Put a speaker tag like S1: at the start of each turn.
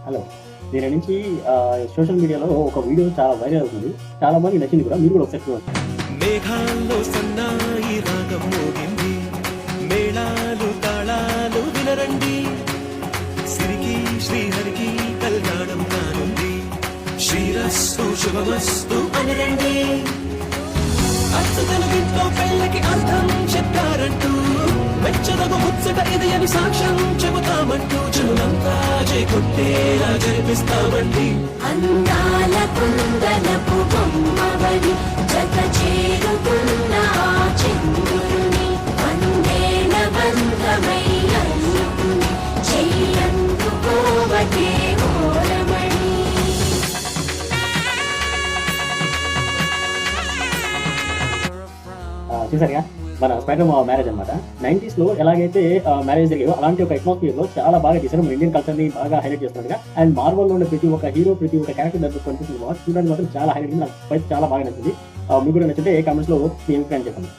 S1: Hello. దీని నుంచి social మీడియాలో ఒక వీడియో చాలా వైరల్ అవుతుంది. చాలా మందికి నచ్చింది కూడా. మీరు కూడా ఒకసారి చూడండి.
S2: మేఘాల్లో సన్నాయి రాగం మోగింది, మేళాలు తాళాలు వినరండి, సిరికి శ్రీహరికి కళ్యాణం కానుంది, శ్రీరస్తు శుభమస్తు అనరండి. అచ్చతనుగింట్లో పెళ్ళకి అర్థం చెప్పారంటూ, వెచ్చదగు ముచ్చట ఇది అని సాక్ష్యం చెబుతామంటూ, జనులంతా చేకొట్టేలా జరిపిస్తామండి.
S3: అందాల కుందనపు బొమ్మవడి జత చేరుకున్న ఆ చంద్రుని వందేల బంధమై అల్లుకుని చెయ్యందుకోవటే ఓరమణి.
S1: చూసారుగా మన స్పైడర్ మ్యారేజ్ అనమాట. 90s లో ఎలాగైతే మ్యారేజ్ జరిగాయో అలాంటి ఒక అట్మాస్ఫియర్ లో చాలా బాగా తీసారు. మన ఇండియన్ కల్చర్ ని బాగా హైలైట్ చేస్తున్నట్టుగా. అండ్ మార్వల్ లో ఉన్న ప్రతి ఒక్క హీరో, ప్రతి ఒక్క క్యారెక్టర్ దగ్గర కనిపిస్తుంది. చూడడానికి మాత్రం చాలా హైలైట్. నాకు చాలా బాగా నచ్చింది. మీకు కూడా నచ్చితే కామెంట్స్ లో మీ అభిప్రాయం చెప్పండి.